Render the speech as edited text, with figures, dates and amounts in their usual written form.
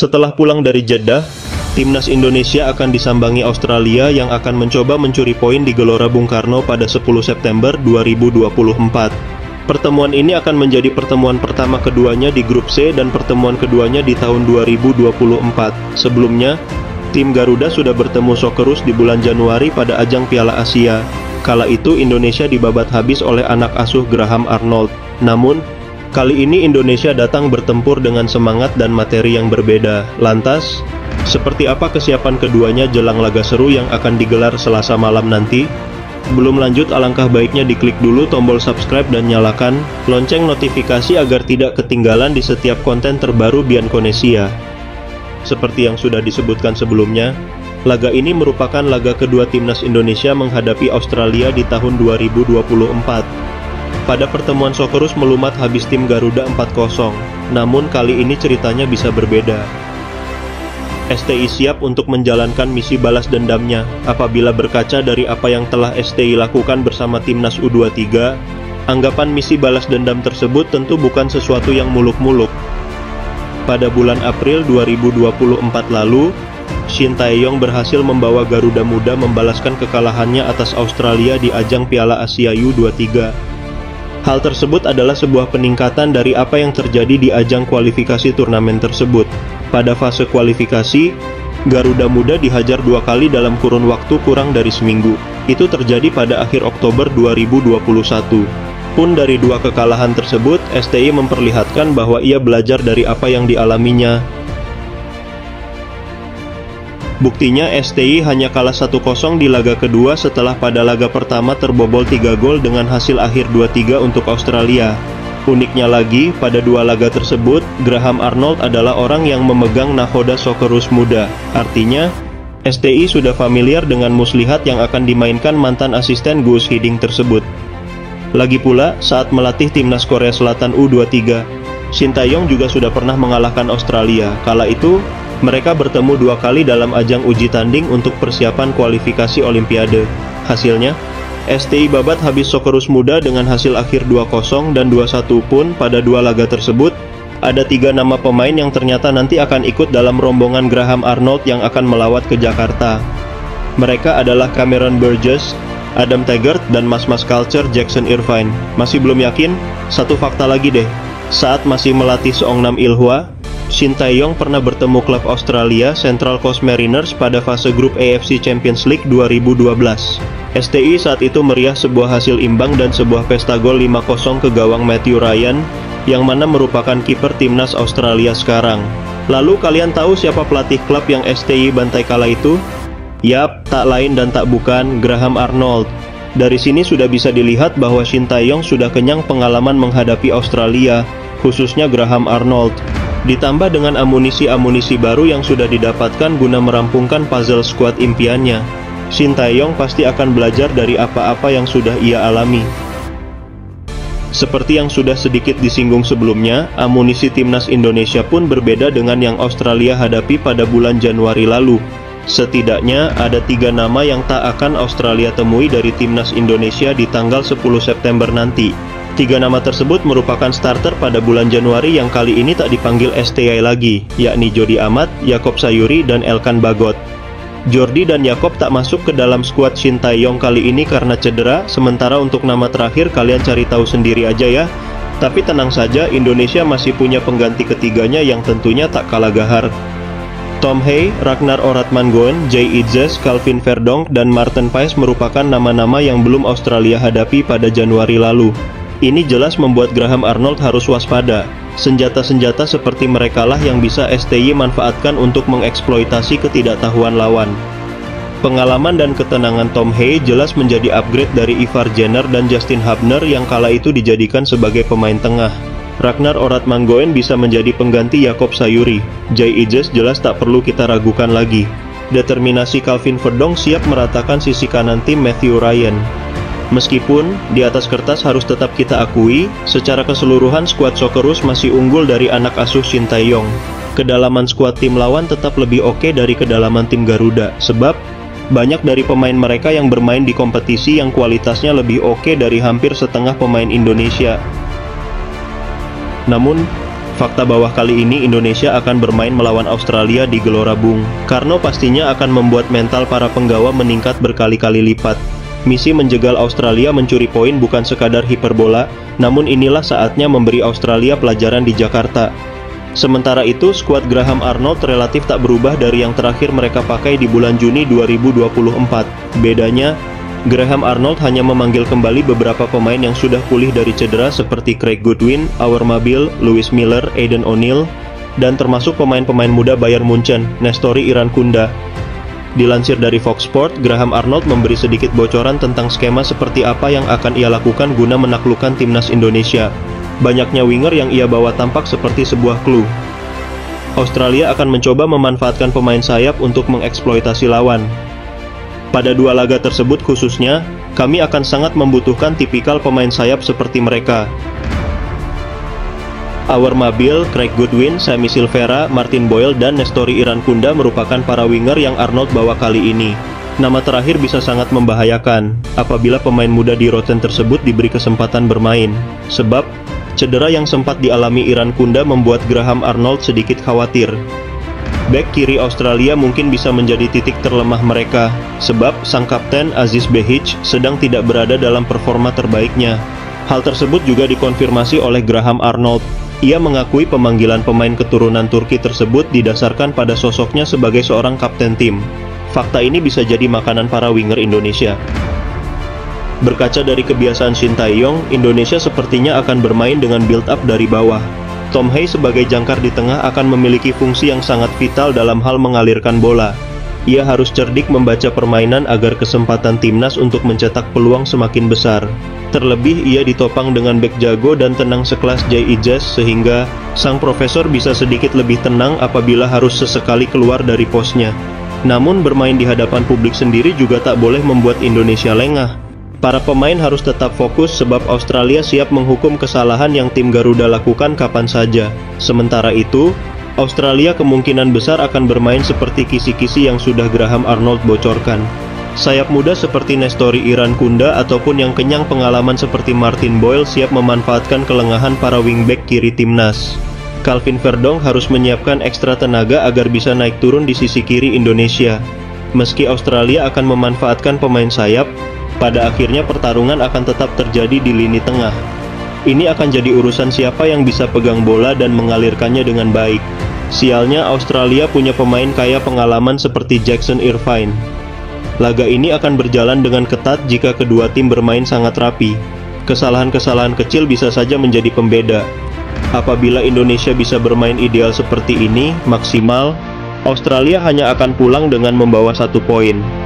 Setelah pulang dari Jeddah, timnas Indonesia akan disambangi Australia yang akan mencoba mencuri poin di Gelora Bung Karno pada 10 September 2024. Pertemuan ini akan menjadi pertemuan pertama keduanya di grup C dan pertemuan keduanya di tahun 2024. Sebelumnya, tim Garuda sudah bertemu Socceroos di bulan Januari pada ajang Piala Asia. Kala itu Indonesia dibabat habis oleh anak asuh Graham Arnold. Namun, kali ini Indonesia datang bertempur dengan semangat dan materi yang berbeda. Lantas, seperti apa kesiapan keduanya jelang laga seru yang akan digelar Selasa malam nanti? Belum lanjut, alangkah baiknya diklik dulu tombol subscribe dan nyalakan lonceng notifikasi agar tidak ketinggalan di setiap konten terbaru Bianconesia. Seperti yang sudah disebutkan sebelumnya, laga ini merupakan laga kedua timnas Indonesia menghadapi Australia di tahun 2024. Pada pertemuan Socceroos melumat habis tim Garuda 4-0, namun kali ini ceritanya bisa berbeda. STI siap untuk menjalankan misi balas dendamnya. Apabila berkaca dari apa yang telah STI lakukan bersama timnas U23, anggapan misi balas dendam tersebut tentu bukan sesuatu yang muluk-muluk. Pada bulan April 2024 lalu, Shin Tae-yong berhasil membawa Garuda Muda membalaskan kekalahannya atas Australia di ajang Piala Asia U23. Hal tersebut adalah sebuah peningkatan dari apa yang terjadi di ajang kualifikasi turnamen tersebut. Pada fase kualifikasi, Garuda Muda dihajar 2 kali dalam kurun waktu kurang dari seminggu. Itu terjadi pada akhir Oktober 2021. Pun dari 2 kekalahan tersebut, STI memperlihatkan bahwa ia belajar dari apa yang dialaminya. Buktinya STI hanya kalah 1-0 di laga kedua setelah pada laga pertama terbobol 3 gol dengan hasil akhir 2-3 untuk Australia. Uniknya lagi, pada 2 laga tersebut, Graham Arnold adalah orang yang memegang nahoda Socceroos muda. Artinya, STI sudah familiar dengan muslihat yang akan dimainkan mantan asisten Guus Hiddink tersebut. Lagi pula, saat melatih timnas Korea Selatan U23, Shin Tae-yong juga sudah pernah mengalahkan Australia. Kala itu, mereka bertemu 2 kali dalam ajang uji tanding untuk persiapan kualifikasi Olimpiade. Hasilnya, STI babat habis Socceroos muda dengan hasil akhir 2-0 dan 2-1 pun pada 2 laga tersebut. Ada 3 nama pemain yang ternyata nanti akan ikut dalam rombongan Graham Arnold yang akan melawat ke Jakarta. Mereka adalah Cameron Burgess, Adam Taggart, dan mas-mas culture Jackson Irvine. Masih belum yakin? Satu fakta lagi deh. Saat masih melatih Seongnam Ilhwa, Shin Tae-yong pernah bertemu klub Australia Central Coast Mariners pada fase grup AFC Champions League 2012. STI saat itu meriah sebuah hasil imbang dan sebuah pesta gol 5-0 ke gawang Matthew Ryan, yang mana merupakan kiper timnas Australia sekarang. Lalu kalian tahu siapa pelatih klub yang STI bantai kala itu? Yap, tak lain dan tak bukan Graham Arnold. Dari sini sudah bisa dilihat bahwa Shin Tae-yong sudah kenyang pengalaman menghadapi Australia, khususnya Graham Arnold. Ditambah dengan amunisi-amunisi baru yang sudah didapatkan guna merampungkan puzzle squad impiannya, Shin Tae-yong pasti akan belajar dari apa-apa yang sudah ia alami. Seperti yang sudah sedikit disinggung sebelumnya, amunisi timnas Indonesia pun berbeda dengan yang Australia hadapi pada bulan Januari lalu. Setidaknya ada 3 nama yang tak akan Australia temui dari timnas Indonesia di tanggal 10 September nanti. 3 nama tersebut merupakan starter pada bulan Januari yang kali ini tak dipanggil STI lagi, yakni Jody Amat, Yaakob Sayuri, dan Elkan Bagot. Jordi dan Yaakob tak masuk ke dalam skuad Shin Tae-yong kali ini karena cedera, sementara untuk nama terakhir kalian cari tahu sendiri aja ya. Tapi tenang saja, Indonesia masih punya pengganti ketiganya yang tentunya tak kalah gahar. Tom Hay, Ragnar Oratmangoen, Jay Idzes, Calvin Verdonk, dan Marten Paes merupakan nama-nama yang belum Australia hadapi pada Januari lalu. Ini jelas membuat Graham Arnold harus waspada. Senjata-senjata seperti merekalah yang bisa STI manfaatkan untuk mengeksploitasi ketidaktahuan lawan. Pengalaman dan ketenangan Tom Hay jelas menjadi upgrade dari Ivar Jenner dan Justin Hubner yang kala itu dijadikan sebagai pemain tengah. Ragnar Oratmangoen bisa menjadi pengganti Yaakob Sayuri. Jay Idzes jelas tak perlu kita ragukan lagi. Determinasi Calvin Verdonk siap meratakan sisi kanan tim Matthew Ryan. Meskipun di atas kertas harus tetap kita akui, secara keseluruhan skuad Socceroos masih unggul dari anak asuh Shin Tae-yong. Kedalaman skuad tim lawan tetap lebih oke dari kedalaman tim Garuda, sebab banyak dari pemain mereka yang bermain di kompetisi yang kualitasnya lebih oke dari hampir setengah pemain Indonesia. Namun, Fakta bahwa kali ini Indonesia akan bermain melawan Australia di Gelora Bung Karno pastinya akan membuat mental para penggawa meningkat berkali-kali lipat. Misi menjegal Australia mencuri poin bukan sekadar hiperbola, namun inilah saatnya memberi Australia pelajaran di Jakarta. Sementara itu, skuad Graham Arnold relatif tak berubah dari yang terakhir mereka pakai di bulan Juni 2024. Bedanya, Graham Arnold hanya memanggil kembali beberapa pemain yang sudah pulih dari cedera seperti Craig Goodwin, Our Mabil, Lewis Miller, Aiden O'Neil, dan termasuk pemain-pemain muda Bayern Munchen, Nestori Irankunda. Dilansir dari Fox Sport, Graham Arnold memberi sedikit bocoran tentang skema seperti apa yang akan ia lakukan guna menaklukkan timnas Indonesia. Banyaknya winger yang ia bawa tampak seperti sebuah clue. Australia akan mencoba memanfaatkan pemain sayap untuk mengeksploitasi lawan. Pada dua laga tersebut khususnya, kami akan sangat membutuhkan tipikal pemain sayap seperti mereka. Our Mabil, Craig Goodwin, Sami Silvera, Martin Boyle, dan Nestori Irankunda merupakan para winger yang Arnold bawa kali ini. Nama terakhir bisa sangat membahayakan apabila pemain muda di Rotten tersebut diberi kesempatan bermain. Sebab, cedera yang sempat dialami Irankunda membuat Graham Arnold sedikit khawatir. Bek kiri Australia mungkin bisa menjadi titik terlemah mereka, sebab sang kapten Aziz Behich sedang tidak berada dalam performa terbaiknya. Hal tersebut juga dikonfirmasi oleh Graham Arnold. Ia mengakui pemanggilan pemain keturunan Turki tersebut didasarkan pada sosoknya sebagai seorang kapten tim. Fakta ini bisa jadi makanan para winger Indonesia. Berkaca dari kebiasaan Shin Tae-yong, Indonesia sepertinya akan bermain dengan build up dari bawah. Tom Hay sebagai jangkar di tengah akan memiliki fungsi yang sangat vital dalam hal mengalirkan bola. Ia harus cerdik membaca permainan agar kesempatan timnas untuk mencetak peluang semakin besar. Terlebih ia ditopang dengan bek jago dan tenang sekelas Jay Ijaz sehingga sang profesor bisa sedikit lebih tenang apabila harus sesekali keluar dari posnya. Namun bermain di hadapan publik sendiri juga tak boleh membuat Indonesia lengah. Para pemain harus tetap fokus sebab Australia siap menghukum kesalahan yang tim Garuda lakukan kapan saja. Sementara itu, Australia kemungkinan besar akan bermain seperti kisi-kisi yang sudah Graham Arnold bocorkan. Sayap muda seperti Nestori Irankunda ataupun yang kenyang pengalaman seperti Martin Boyle siap memanfaatkan kelengahan para wingback kiri timnas. Calvin Verdong harus menyiapkan ekstra tenaga agar bisa naik turun di sisi kiri Indonesia. Meski Australia akan memanfaatkan pemain sayap, pada akhirnya pertarungan akan tetap terjadi di lini tengah. Ini akan jadi urusan siapa yang bisa pegang bola dan mengalirkannya dengan baik. Sialnya Australia punya pemain kaya pengalaman seperti Jackson Irvine. Laga ini akan berjalan dengan ketat jika kedua tim bermain sangat rapi. Kesalahan-kesalahan kecil bisa saja menjadi pembeda. Apabila Indonesia bisa bermain ideal seperti ini, maksimal, Australia hanya akan pulang dengan membawa 1 poin.